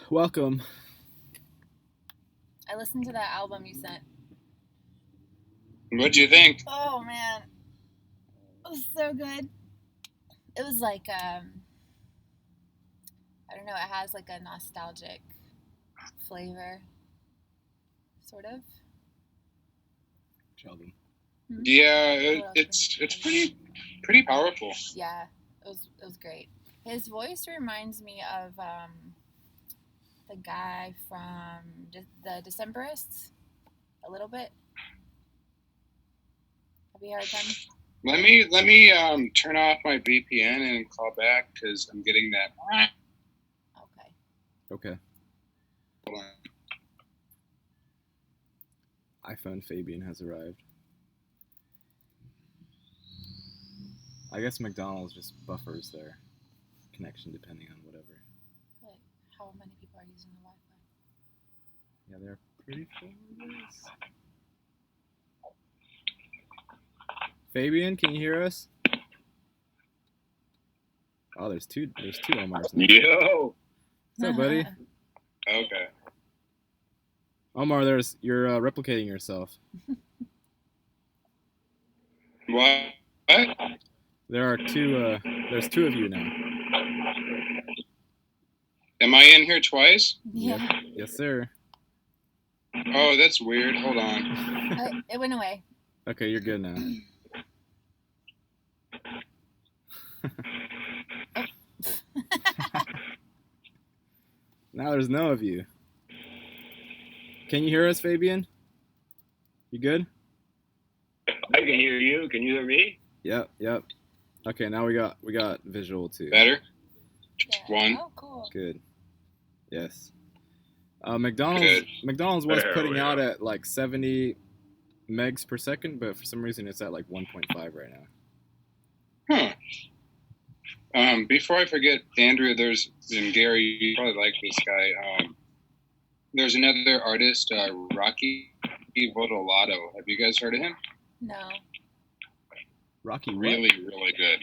Welcome. I listened to that album you sent. What'd you think? Oh man, it was so good. It was like I don't know. It has like a nostalgic flavor, sort of. Shelby. Yeah, it's pretty powerful. Yeah, it was great. His voice reminds me of the guy from the Decemberists a little bit. Have you heard them? Let me turn off my VPN and call back because I'm getting that. Okay. Hold on. iPhone Fabian has arrived. I guess McDonald's just buffers their connection depending on whatever. Like, how many people are using the Wi-Fi? Yeah, they're pretty full, I guess. Fabian, can you hear us? Oh, there's two Omars now. Yo. What's up, buddy? Okay. Omar, you're replicating yourself. What? There's two of you now. Am I in here twice? Yeah. Yes, sir. Oh, that's weird. Hold on. It went away. Okay, you're good now. Now there's no of you. Can you hear us, Fabian? You good? I can hear you. Can you hear me? Yep. Okay, now we got visual too. Better? Yeah. One. Oh, cool. Good. Yes. McDonald's was putting out at like 70 megs per second, but for some reason it's at like 1.5 right now. Huh. Before I forget, Andrew, and Gary, you probably like this guy. There's another artist, Rocky Vodolato. Have you guys heard of him? No. Rocky what? Really, really good.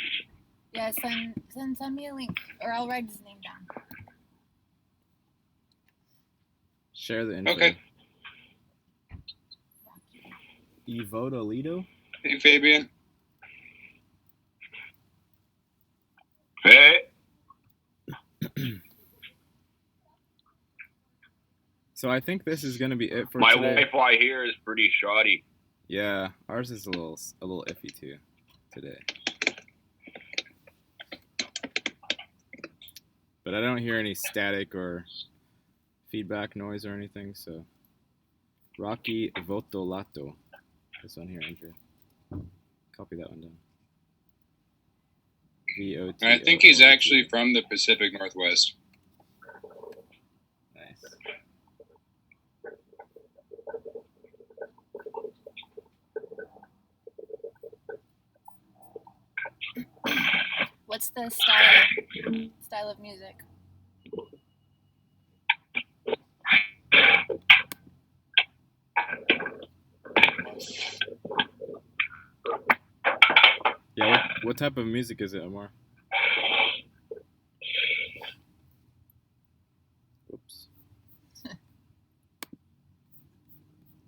Yeah, send me a link, or I'll write his name down. Share the info. Okay. Evodolito? Hey, Fabian. Hey. So I think this is gonna be it for My today. Wi-Fi here is pretty shoddy. Yeah, ours is a little iffy too today. But I don't hear any static or feedback noise or anything, so Rocky Votolato. This one here, Andrew. Copy that one down. VOT. I think he's actually from the Pacific Northwest. Nice. What's the style of music? Yeah, what type of music is it, Omar? Oops.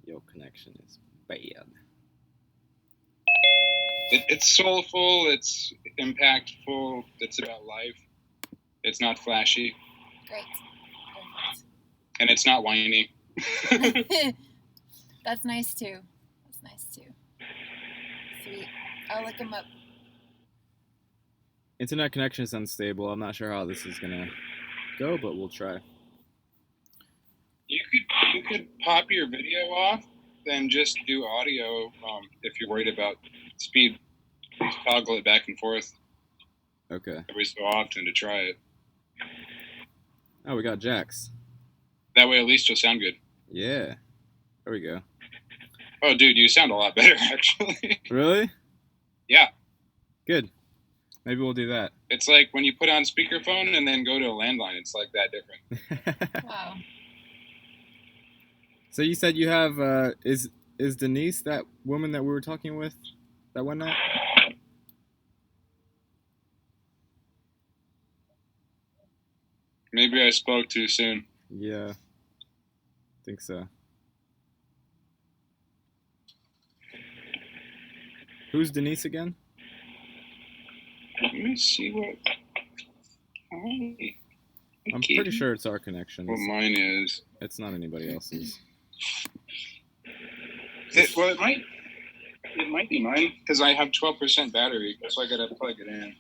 Your connection is bad. It's soulful. It's impactful. It's about life. It's not flashy. Great. And it's not whiny. That's nice too. Sweet. I'll look him up. Internet connection is unstable. I'm not sure how this is gonna go, but we'll try. You could pop your video off, then just do audio. If you're worried about speed, toggle it back and forth. Okay. Every so often to try it. Oh, we got Jax. That way, at least you'll sound good. Yeah. There we go. Oh, dude, you sound a lot better, actually. Really? Yeah. Good. Maybe we'll do that. It's like when you put on speakerphone and then go to a landline. It's like that different. Wow. So you said you have is Denise that woman that we were talking with that one night? Maybe I spoke too soon. Yeah, think so. Who's Denise again? Let me see what. Hi. I'm pretty sure it's our connection. What mine is. It's not anybody else's. It might be mine because I have 12% battery, so I gotta plug it in.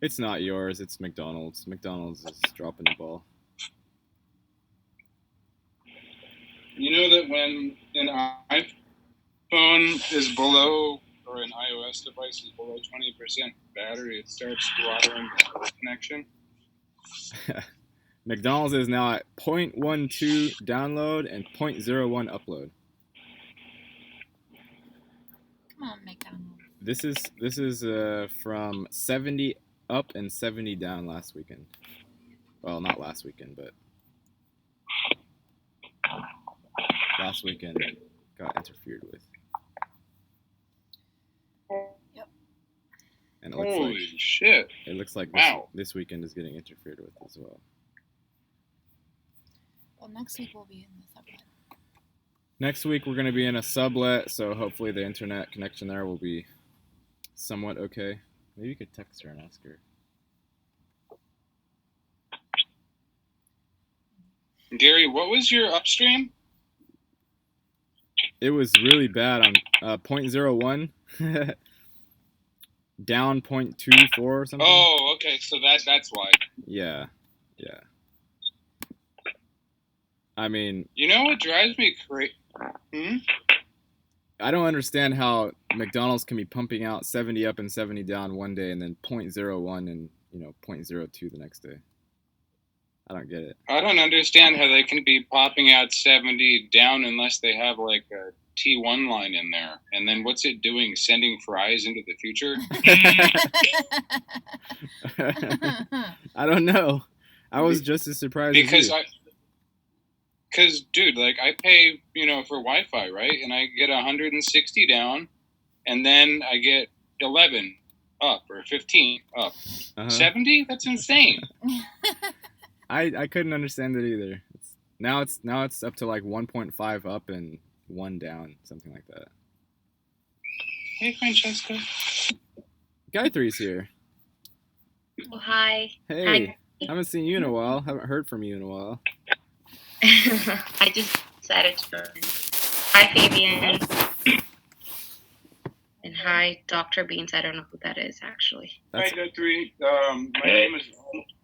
It's not yours. It's McDonald's. McDonald's is dropping the ball. You know that when an iPhone is below, or an iOS device is below 20% battery, it starts throttling the connection. McDonald's is now at 0.12 download and 0.01 upload. Come on, McDonald's. This is from 70 up and 70 down last weekend. Well, not last weekend, but last weekend got interfered with. Yep. And it looks Holy like shit! it looks like Wow. this weekend is getting interfered with as well. Well, next week we'll be in the sublet. Next week we're going to be in a sublet, so hopefully the internet connection there will be somewhat okay. Maybe you could text her and ask her. Gary, what was your upstream? It was really bad on 0.01, down 0.24 or something. Oh, okay, so that's why. Yeah. I mean, You know what drives me crazy? I don't understand how McDonald's can be pumping out 70 up and 70 down one day and then 0.01 and 0.02 the next day. I don't get it. I don't understand how they can be popping out 70 down unless they have like a T1 line in there. And then what's it doing? Sending fries into the future? I don't know. I was just as surprised as you. Because, dude, like I pay, for Wi-Fi, right? And I get 160 down, and then I get 11 up or 15 up. 70? That's insane. I couldn't understand it either. Now it's up to like 1.5 up and 1 down, something like that. Hey, Francesca. Gayatri's here. Oh, hi. Hey, Hi. haven't seen you in a while. Haven't heard from you in a while. I just decided to join. Hi, Fabian. And hi, Dr. Beans. I don't know who that is, actually. Hi, Guthrie.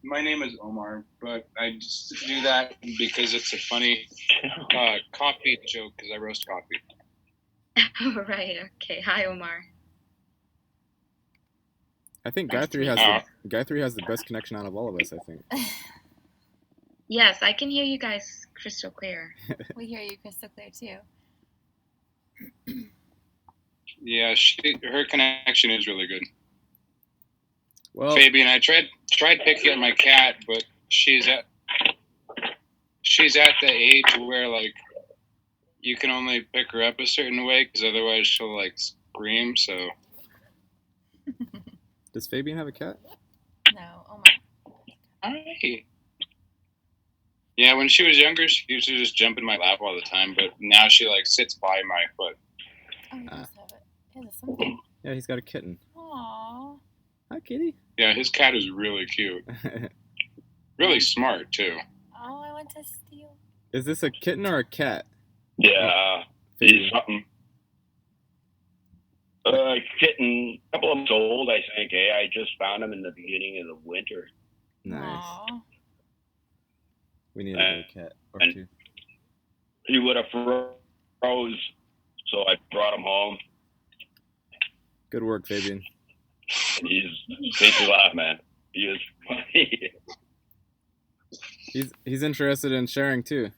My name is Omar, but I just do that because it's a funny coffee joke because I roast coffee. Oh, right. Okay. Hi, Omar. I think Nice Gayatri to has meet Gayatri has the best connection out of all of us, I think. Yes, I can hear you guys crystal clear. We hear you crystal clear too. Yeah, her connection is really good. Well, Fabian, I tried picking up my cat, but she's at the age where like you can only pick her up a certain way because otherwise she'll like scream. So does Fabian have a cat? No, oh my. hi. Yeah, when she was younger, she used to just jump in my lap all the time, but now she like sits by my foot. Oh, he does have it. He has something. Yeah, he's got a kitten. Aww. Hi, kitty. Yeah, his cat is really cute. Really smart too. Oh, I want to steal. Is this a kitten or a cat? Yeah, he's something. Kitten, a couple of months old, I think. I just found him in the beginning of the winter. Nice. Aww. We need a little cat or and- two. He would have froze, so I brought him home. Good work, Fabian. And he's makes me laugh, man. He is funny. He's interested in sharing too.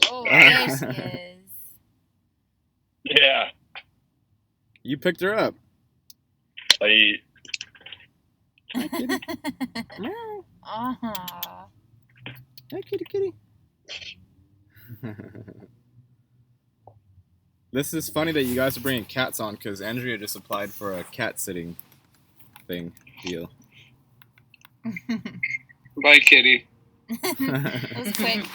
Oh, there she is. Yeah, You picked her up. I Meow. Aw. Hi, kitty. This is funny that you guys are bringing cats on because Andrea just applied for a cat sitting deal. Bye, kitty. It was quick.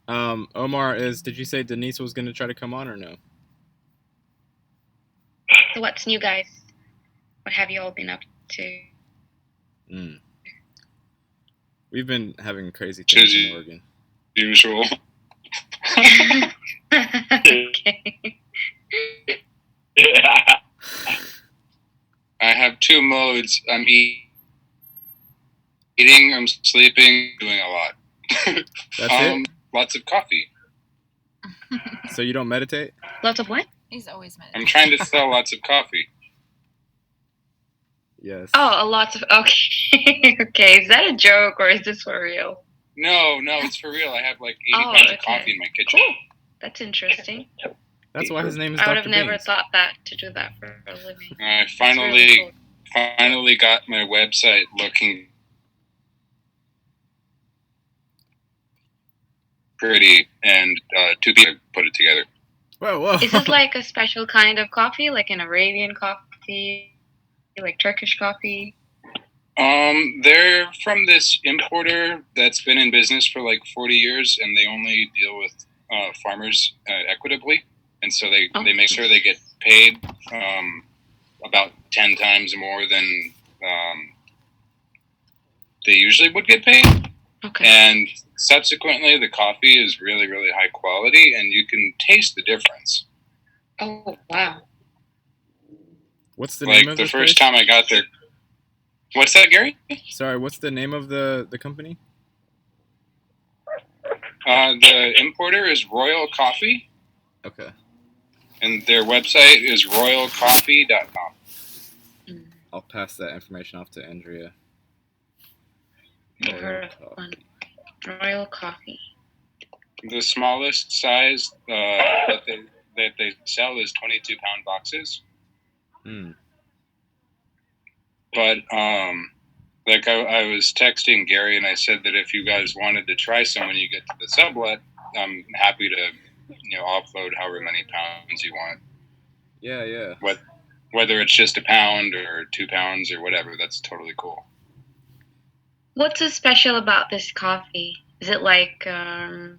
Omar, did you say Denise was gonna try to come on or no? So what's new, guys? What have you all been up to? We've been having crazy things in Oregon. Usual. Okay. I have two modes. I'm eating, I'm sleeping, doing a lot. That's it? Lots of coffee. So you don't meditate? Lots of what? He's always meditating. I'm trying to sell lots of coffee. Yes. Oh, a lot of. Okay. Okay. Is that a joke or is this for real? No, it's for real. I have like 80 pounds of coffee in my kitchen. Cool. That's interesting. That's why his name is I would Dr. have never Beans. thought that to do that for a living. I That's really cool. finally got my website looking pretty, and 2 people put it together. Whoa. Is this like a special kind of coffee, like an Arabian coffee, like Turkish coffee? They're from this importer that's been in business for like 40 years, and they only deal with farmers equitably, and so they make sure they get paid about 10 times more than they usually would get paid. Okay. And subsequently, the coffee is really, really high quality, and you can taste the difference. Oh, wow. What's the name of the this first place? time I got there. What's that, Gary? Sorry, what's the name of the company? The importer is Royal Coffee. Okay. And their website is royalcoffee.com. I'll pass that information off to Andrea. I've heard of one. Royal Coffee. The smallest size that they sell is 22-pound boxes. But like I was texting Gary, and I said that if you guys wanted to try some when you get to the sublet, I'm happy to offload however many pounds you want. Yeah. Whether it's just a pound or 2 pounds or whatever, that's totally cool. What's so special about this coffee? Is it like, is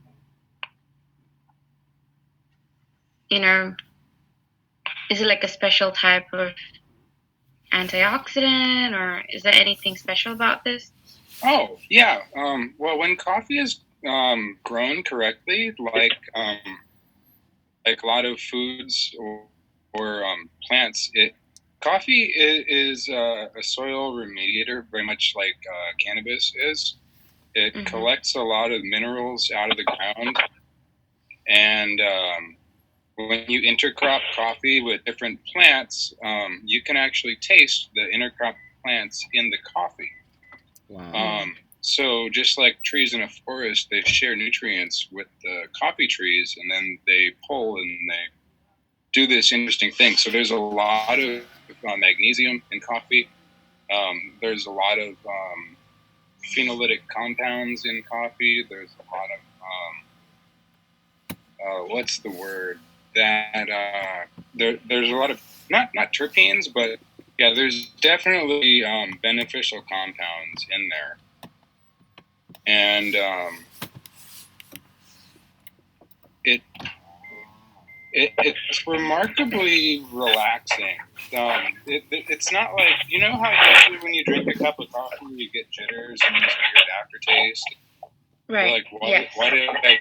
it like a special type of antioxidant, or is there anything special about this? Oh, yeah. Well, when coffee is grown correctly, like a lot of foods or plants, coffee is a soil remediator, very much like cannabis is. It collects a lot of minerals out of the ground, and when you intercrop coffee with different plants, you can actually taste the intercrop plants in the coffee. Wow. So just like trees in a forest, they share nutrients with the coffee trees, and then they pull and they do this interesting thing. So there's a lot of magnesium in coffee. There's a lot of phenolitic compounds in coffee. There's a lot of what's the word? That there's a lot of not terpenes, but yeah, there's definitely beneficial compounds in there, and it's remarkably relaxing. It's not like, how usually when you drink a cup of coffee you get jitters and this weird aftertaste. Right. Like why did I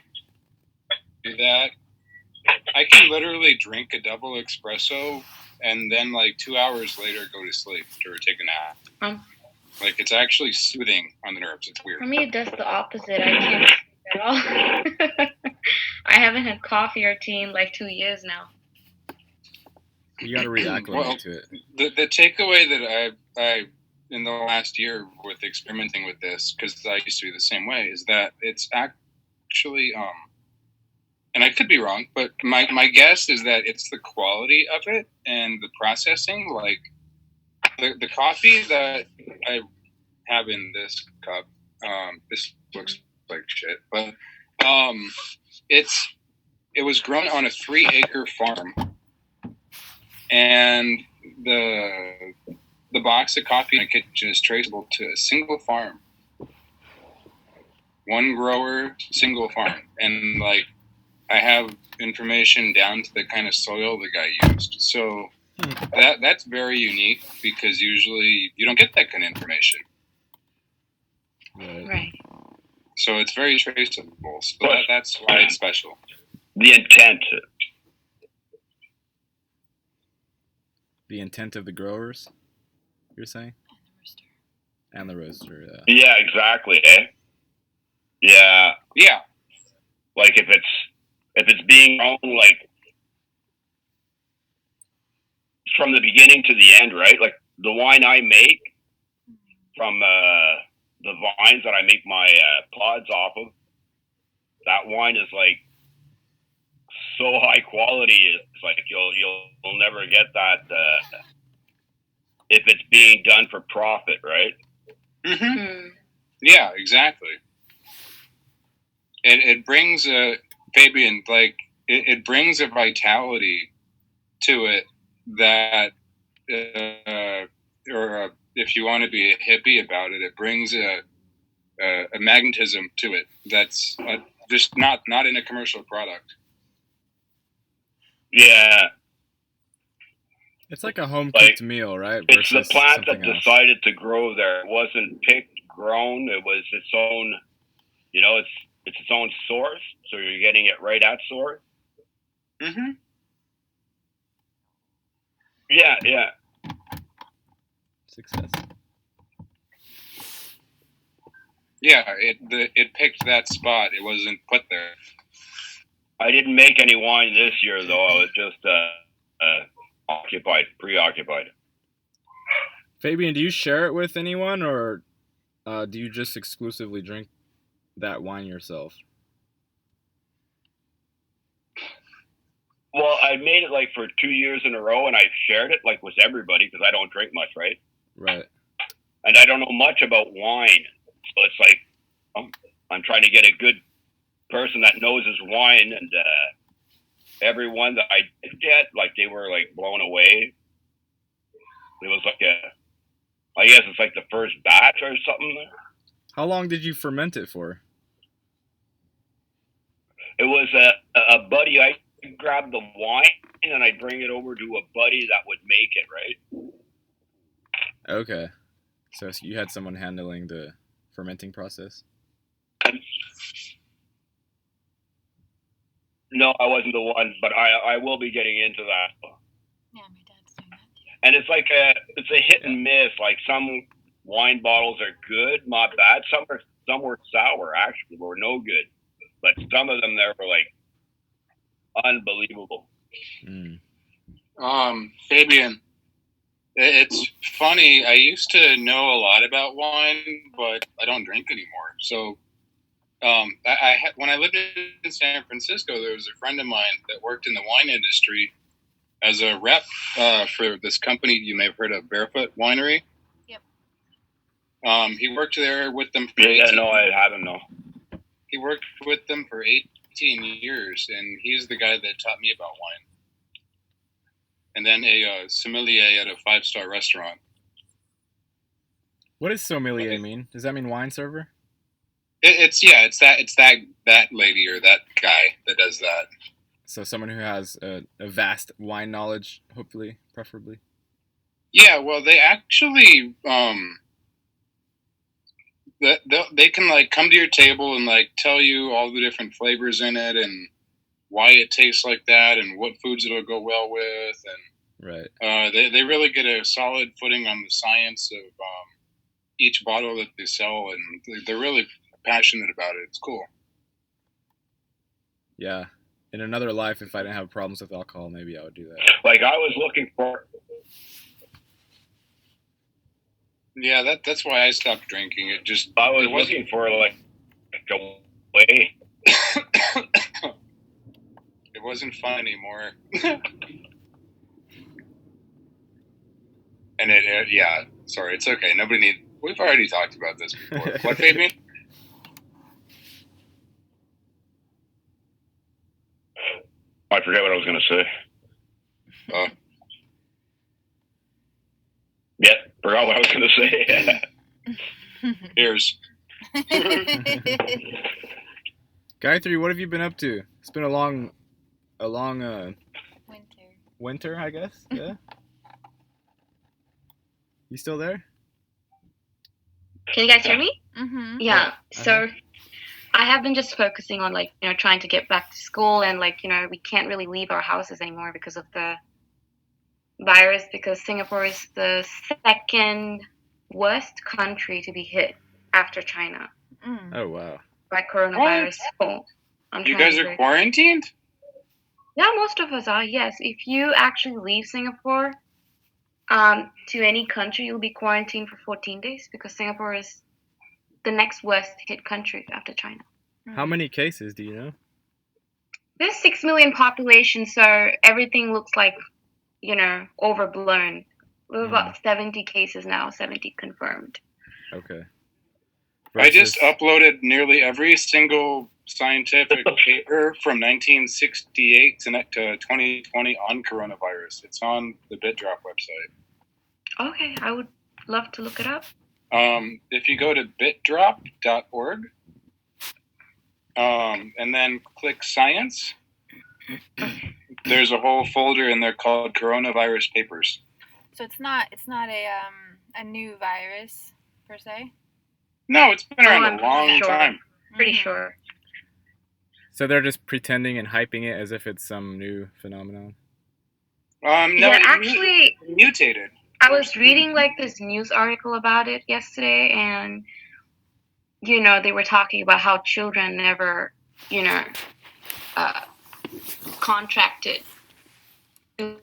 do that? I can literally drink a double espresso and then like 2 hours later go to sleep or take a nap. Like it's actually soothing on the nerves. It's weird. For me, it does the opposite. I can't sleep at all. I haven't had coffee or tea in like 2 years now. You got to reacclimate to it. The takeaway that I in the last year with experimenting with this, because I used to be the same way, is that it's actually and I could be wrong, but my guess is that it's the quality of it and the processing. Like the coffee that I have in this cup, this looks like shit, but it was grown on a 3-acre farm, and the the box of coffee in the kitchen is traceable to a single farm. One grower, single farm. And like I have information down to the kind of soil the guy used. So that's very unique because usually you don't get that kind of information. Right. So it's very traceable. So that's why it's special. The intent. The intent of the growers, you're saying? And the roaster, yeah. Yeah, exactly, eh? Yeah. Yeah. Like if it's being grown like from the beginning to the end, right? Like the wine I make from the vines that I make my pods off of, that wine is like so high quality. It's like you'll never get that if it's being done for profit, right? Mm-hmm. Yeah, exactly. It brings Fabian, like it brings a vitality to it that, or if you want to be a hippie about it, it brings a magnetism to it that's just not in a commercial product. Yeah. It's like a home cooked meal, right? It's the plant that else. decided to grow there. It wasn't picked, grown. It was its own. You know, it's its own source. So you're getting it right at source. Mm-hmm. Yeah. Success. Yeah, it picked that spot. It wasn't put there. I didn't make any wine this year, though. I was just preoccupied. Fabian, do you share it with anyone, or do you just exclusively drink that wine yourself? Well, I made it like for 2 years in a row, and I've shared it like with everybody because I don't drink much, right? Right. And I don't know much about wine, so it's like I'm trying to get a good person that knows his wine, and everyone that I did get, like they were like blown away. It was like I guess it's like the first batch or something. How long did you ferment it for? It was a buddy. I grabbed the wine and I bring it over to a buddy that would make it, right? Okay. So you had someone handling the fermenting process? No, I wasn't the one, but I will be getting into that. Yeah, my dad's doing that. And it's like it's a hit and miss. Like some wine bottles are good, not bad. Some were sour, actually, were no good. But some of them there were like unbelievable. Fabian, it's funny. I used to know a lot about wine, but I don't drink anymore. So, when I lived in San Francisco, there was a friend of mine that worked in the wine industry as a rep for this company you may have heard of, Barefoot Winery. Yep. He worked there with them for I haven't, no. He worked with them for 18 years, and he's the guy that taught me about wine. And then a sommelier at a 5-star restaurant. What does sommelier mean? Does that mean wine server? It's that lady or that guy that does that. So someone who has a vast wine knowledge, hopefully, preferably. Yeah, well, they actually they can like come to your table and like tell you all the different flavors in it and why it tastes like that and what foods it'll go well with, and right. They really get a solid footing on the science of each bottle that they sell, and they're really passionate about it. It's cool. Yeah. In another life, if I didn't have problems with alcohol, maybe I would do that. Like I was looking for. Yeah, that's why I stopped drinking. I was looking for like a way. It wasn't fun anymore. And yeah, sorry, it's okay. We've already talked about this before. What, Fabian? I forget what I was going to say. Oh. Yeah. Forgot what I was gonna say. Ears. Gayatri, what have you been up to? It's been a long Winter. winter, I guess. Yeah. You still there? Can you guys hear me? Mm-hmm. Yeah. Yeah. So I have been just focusing on trying to get back to school, and we can't really leave our houses anymore because of the virus, because Singapore is the second worst country to be hit after China Oh wow. by coronavirus. So I'm You trying guys to are quarantined? Yeah, most of us are. Yes, if you actually leave Singapore to any country, you'll be quarantined for 14 days because Singapore is the next worst hit country after China. How many cases do you know? There's 6 million population, so everything looks like, overblown. We have about 70 cases now, 70 confirmed. Okay. I just uploaded nearly every single scientific paper from 1968 to 2020 on coronavirus. It's on the BitDrop website. Okay, I would love to look it up. If you go to bitdrop.org and then click science, there's a whole folder in there called coronavirus papers. So it's not a new virus per se. No, it's been around I'm a long time. Pretty sure. So they're just pretending and hyping it as if it's some new phenomenon. No, Yeah, actually, it mutated. I was reading this news article about it yesterday, and they were talking about how children never, contracted the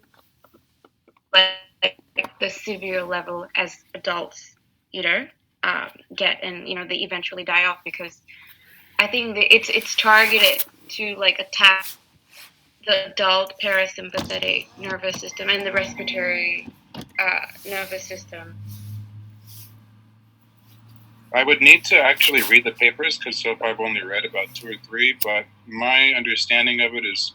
severe level as adults, get, and they eventually die off, because I think that it's targeted to attack the adult parasympathetic nervous system and the respiratory nervous system. I would need to actually read the papers because so far I've only read about 2 or 3, but my understanding of it is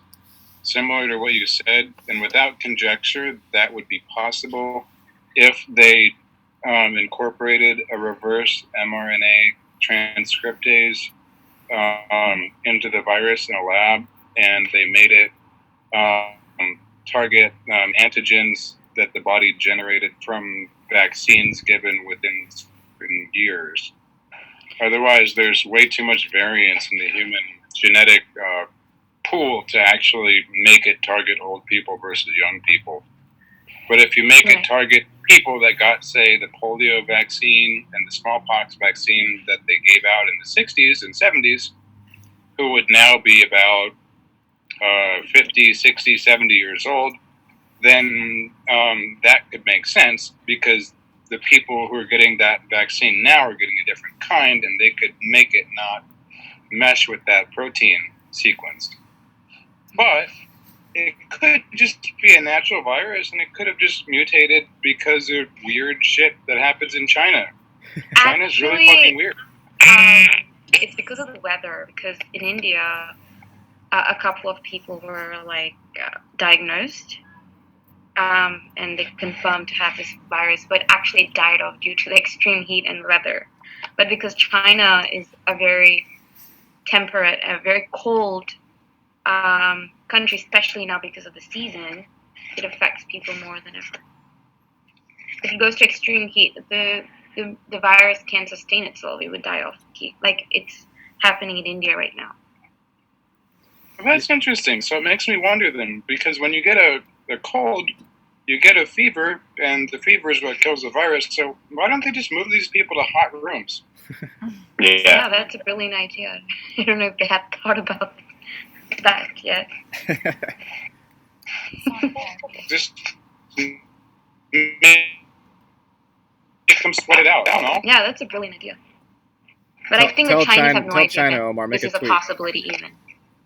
similar to what you said, and without conjecture, that would be possible if they incorporated a reverse mRNA transcriptase into the virus in a lab, and they made it target antigens that the body generated from vaccines given within certain years. Otherwise, there's way too much variance in the human genetic pool to actually make it target old people versus young people. But if you make it target people that got, say, the polio vaccine and the smallpox vaccine that they gave out in the 60s and 70s, who would now be about 50, 60, 70 years old, then that could make sense, because the people who are getting that vaccine now are getting a different kind, and they could make it not mesh with that protein sequence. But it could just be a natural virus, and it could have just mutated because of weird shit that happens in China. China's really fucking weird. It's because of the weather, because in India, a couple of people were diagnosed, and they confirmed to have this virus, but actually died off due to the extreme heat and weather. But because China is a very temperate, a very cold country, especially now because of the season, it affects people more than ever. If it goes to extreme heat, the virus can't sustain itself. It would die off heat. It's happening in India right now. Well, that's interesting. So it makes me wonder then, because when you get a cold, you get a fever, and the fever is what kills the virus. So why don't they just move these people to hot rooms? Yeah, that's a brilliant idea. I don't know if they have thought about that yet. Just make them sweat it out. I don't know. Yeah, that's a brilliant idea. But I think the Chinese have no idea China, that Omar, make this a is a tweet. possibility even.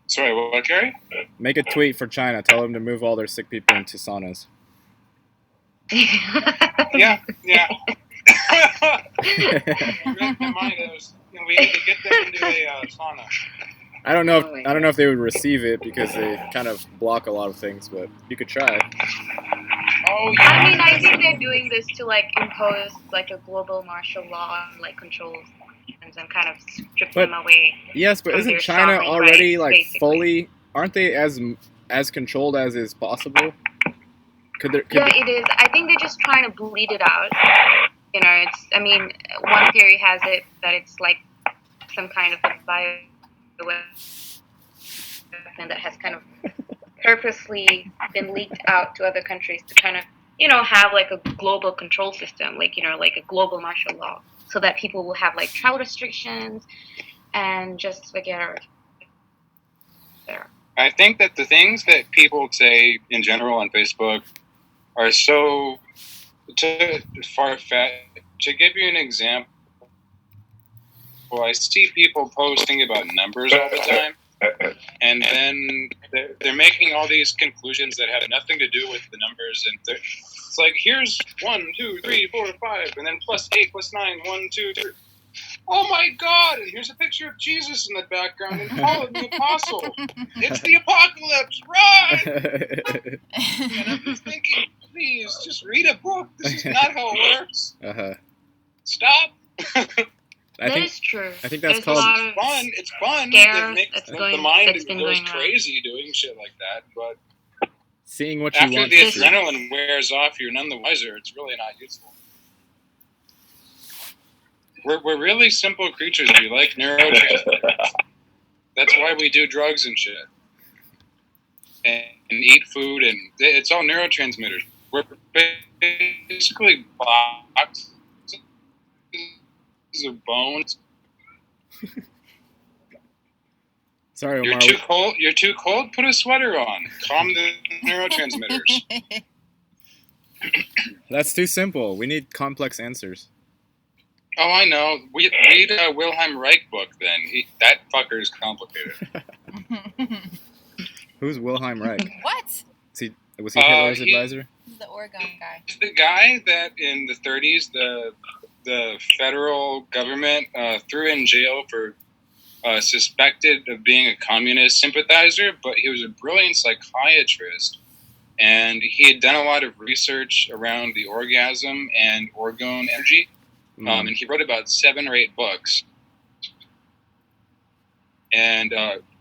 Sorry, what, Gary? Make a tweet for China. Tell them to move all their sick people into saunas. Yeah. Remind us, we need to get them into a sauna. I don't know if they would receive it, because they kind of block a lot of things, but you could try. Oh, yeah. I mean, I think they're doing this to impose like a global martial law and like controls and kind of strip But- them away. Yes, but From isn't their China sovereign already rights, like basically. fully? Aren't they as controlled as is possible? Could Yeah, it is. I think they're just trying to bleed it out. You know, it's. I mean, one theory has it that it's like some kind of a bio weapon that has kind of purposely been leaked out to other countries to kind of, you know, have like a global control system, like, you know, like a global martial law, so that people will have like travel restrictions and just forget our there. I think that the things that people say in general on Facebook are so far-fetched. To give you an example, I see people posting about numbers all the time, and then they're making all these conclusions that have nothing to do with the numbers. And it's like, here's 1, 2, 3, 4, 5, and then plus 8, plus 9, 1, 2, 3. Oh my God! And here's a picture of Jesus in the background, and call it the apostle. It's the apocalypse, run! And I'm just thinking, please, just read a book. This is not how it works. Stop. That is true. I think that's There's called a lot of Fun. It's fun. scare It makes that's the going- mind that's been goes going on. crazy doing shit like that. But seeing what you after want the to see. adrenaline wears off, you're none the wiser. It's really not useful. We're really simple creatures. We like neurotransmitters. That's why we do drugs and shit. And eat food, and it's all neurotransmitters. We're basically boxes of bones. Sorry, You're Omar. too cold. You're too cold. Put a sweater on. Calm the neurotransmitters. That's too simple. We need complex answers. Oh, I know. Read a Wilhelm Reich book. Then that fucker is complicated. Who's Wilhelm Reich? What? Was he Hitler's advisor? He's the Oregon guy. He's the guy that in the 30s the federal government threw in jail for suspected of being a communist sympathizer, but he was a brilliant psychiatrist, and he had done a lot of research around the orgasm and orgone energy, and he wrote about 7 or 8 books, and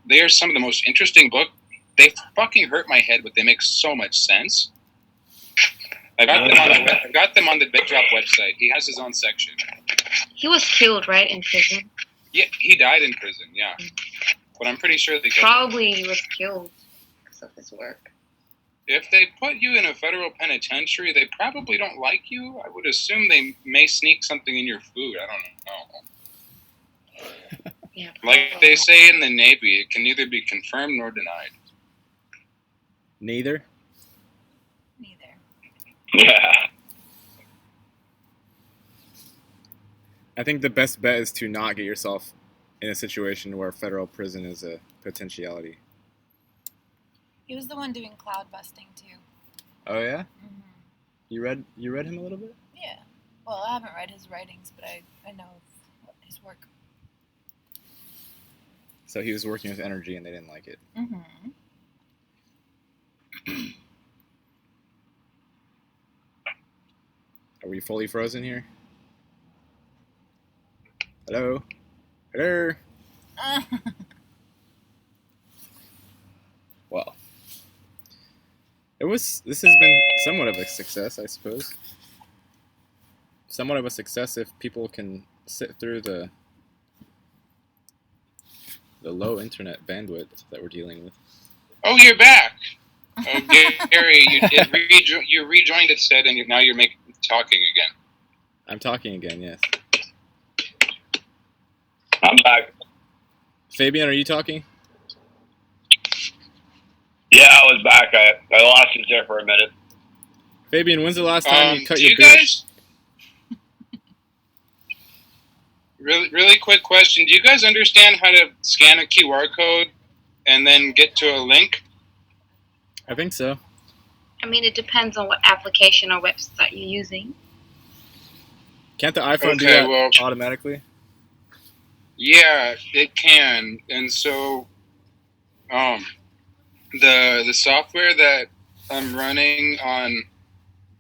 they are some of the most interesting books. They fucking hurt my head, but they make so much sense. I got them on the Big Drop website. He has his own section. He was killed, right, in prison? Yeah, he died in prison, yeah. But I'm pretty sure they killed him. Probably he was killed because of his work. If they put you in a federal penitentiary, they probably don't like you. I would assume they may sneak something in your food. I don't know. Yeah, Like they say in the Navy, it can neither be confirmed nor denied. Neither. Neither. Yeah. I think the best bet is to not get yourself in a situation where federal prison is a potentiality. He was the one doing cloud busting too. Oh yeah? Mm-hmm. You read him a little bit? Yeah. Well, I haven't read his writings, but I know of his work. So he was working with energy and they didn't like it. Mm-hmm. Are we fully frozen here? Hello? Hello? Well. This has been somewhat of a success, I suppose. Somewhat of a success if people can sit through the low internet bandwidth that we're dealing with. Oh, you're back. Oh, Gary, you rejoined it, said, and now you're talking again. I'm talking again, yes. I'm back. Fabian, are you talking? Yeah, I was back. I lost you there for a minute. Fabian, when's the last time you cut do your you beard? guys? Really quick question. Do you guys understand how to scan a QR code and then get to a link? I think so. I mean, it depends on what application or website you're using. Can't the iPhone do Okay, that well- automatically? Yeah, it can. And so, the software that I'm running on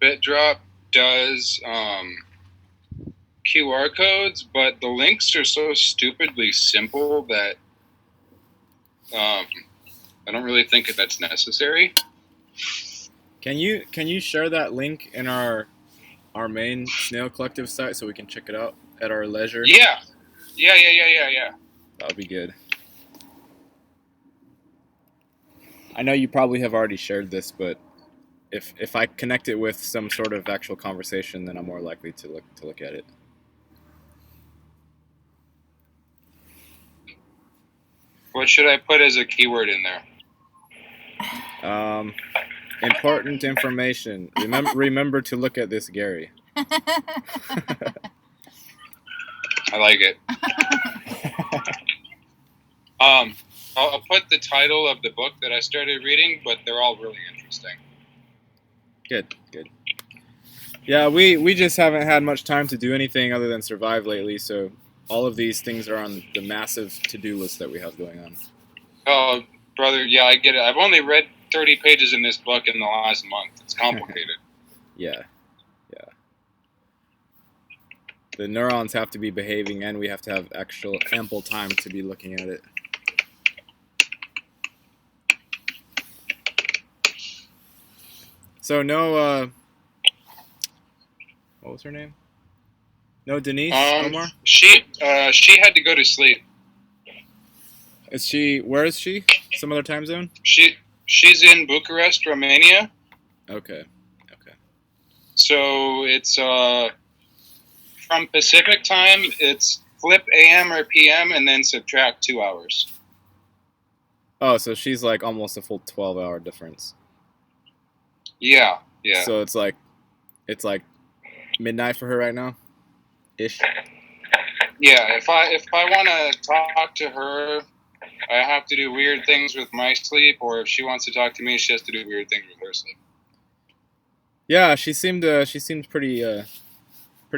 BitDrop does QR codes, but the links are so stupidly simple that I don't really think that that's necessary. Can you share that link in our main Snail Collective site so we can check it out at our leisure? Yeah. That would be good. I know you probably have already shared this, but if I connect it with some sort of actual conversation, then I'm more likely to look at it. What should I put as a keyword in there? Important information. Remember to look at this, Gary. I like it. I'll put the title of the book that I started reading, but they're all really interesting. Good. Yeah, we just haven't had much time to do anything other than survive lately, so all of these things are on the massive to-do list that we have going on. Oh, brother, yeah, I get it. I've only read 30 pages in this book in the last month. It's complicated. Yeah. The neurons have to be behaving, and we have to have ample time to be looking at it. So no, what was her name? No, Denise Omar? She had to go to sleep. Where is she? Some other time zone? She's in Bucharest, Romania. Okay. So it's from Pacific time, it's flip AM or PM and then subtract 2 hours. Oh, so she's like almost a full 12-hour difference. Yeah. So it's like midnight for her right now, ish. Yeah, if I want to talk to her, I have to do weird things with my sleep, or if she wants to talk to me, she has to do weird things with her sleep. Yeah, she seemed pretty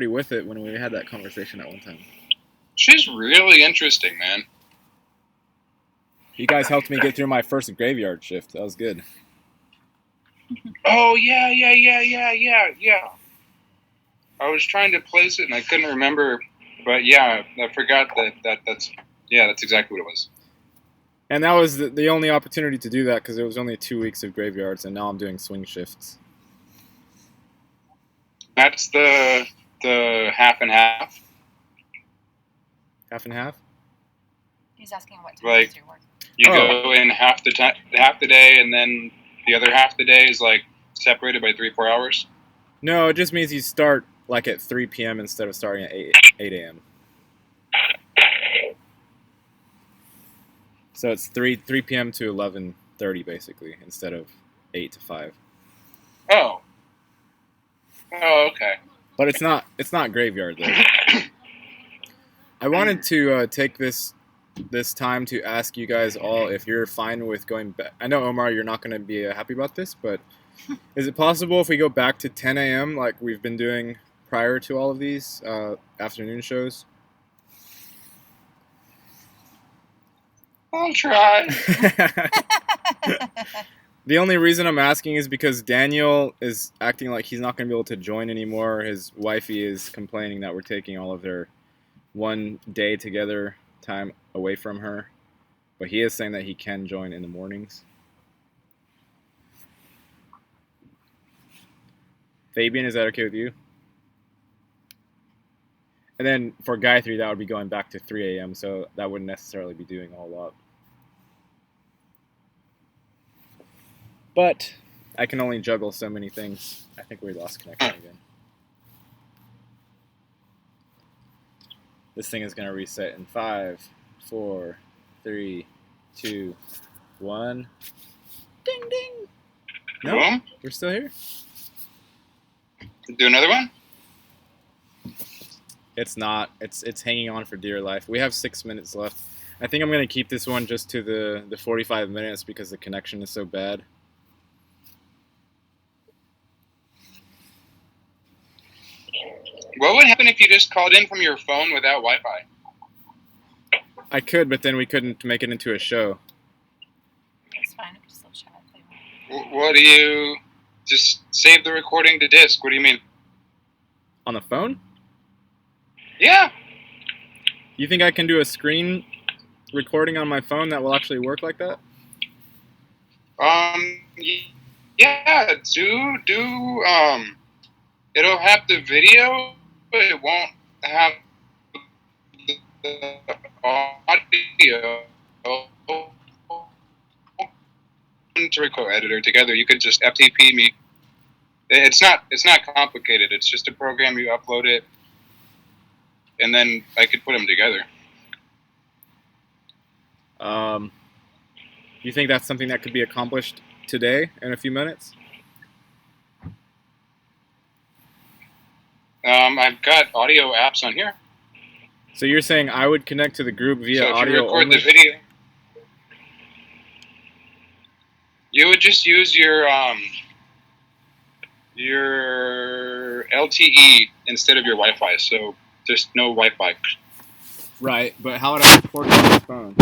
with it when we had that conversation at one time. She's really interesting, man. You guys helped me get through my first graveyard shift. That was good. Oh yeah. I was trying to place it and I couldn't remember, but yeah, I forgot that's exactly what it was. And that was the only opportunity to do that because it was only 2 weeks of graveyards, and now I'm doing swing shifts. That's the half and half. Half and half? He's asking what time Like, is your work. You go in half the day, and then the other half the day is like separated by 3-4 hours. No, it just means you start like at 3 p.m. instead of starting at 8 a.m. So it's 3 p.m. to 11:30 basically, instead of 8 to 5. Oh, okay. But it's not graveyard though. I wanted to take this time to ask you guys all if you're fine with going back. I know, Omar, you're not going to be happy about this, but is it possible if we go back to 10 a.m. like we've been doing prior to all of these afternoon shows? I'll try. The only reason I'm asking is because Daniel is acting like he's not going to be able to join anymore. His wifey is complaining that we're taking all of their one day together time away from her. But he is saying that he can join in the mornings. Fabian, is that okay with you? And then for Gayatri, that would be going back to 3 a.m., so that wouldn't necessarily be doing a whole lot. But I can only juggle so many things. I think we lost connection again. This thing is going to reset in 5, 4, 3, 2, 1. Ding, ding. No, Well, we're still here. do another one? It's not. It's hanging on for dear life. We have 6 minutes left. I think I'm going to keep this one just to the 45 minutes because the connection is so bad. What would happen if you just called in from your phone without Wi-Fi? I could, but then we couldn't make it into a show. It's fine. I can still chat if they want. What do you... Just save the recording to disk. What do you mean? On the phone? Yeah. You think I can do a screen recording on my phone that will actually work like that? Yeah. It'll have the video, but it won't have the audio. To record editor together, you could just FTP me. It's not complicated. It's just a program. You upload it, and then I could put them together. You think that's something that could be accomplished today in a few minutes? I've got audio apps on here. So you're saying I would connect to the group via So if audio you record only? the video, you would just use your LTE instead of your Wi-Fi. So there's no Wi-Fi. Right, but how would I record it on the phone?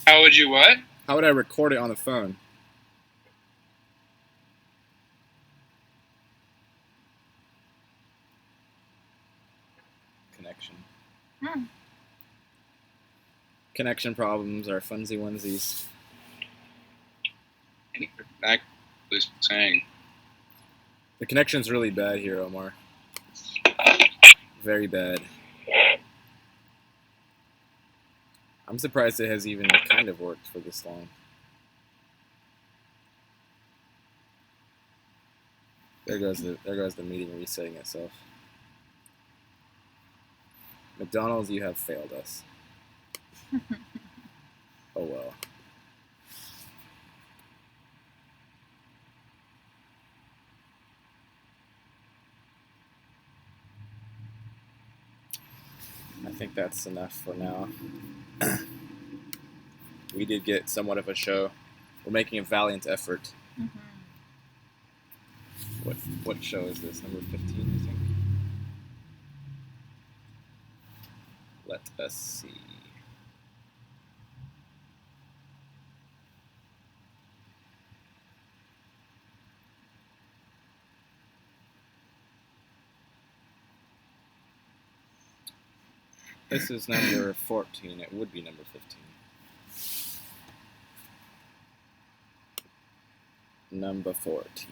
How would you what? How would I record it on the phone? Connection. Connection problems are funsy onesies. Actually saying. The connection's really bad here, Omar. Very bad. I'm surprised it has even kind of worked for this long. There goes the meeting resetting itself. McDonald's, you have failed us. Oh well. I think that's enough for now. We did get somewhat of a show. We're making a valiant effort. Mm-hmm. What show is this? Number 15, I think? Let us see. This is number 14. It would be number 15. Number 14.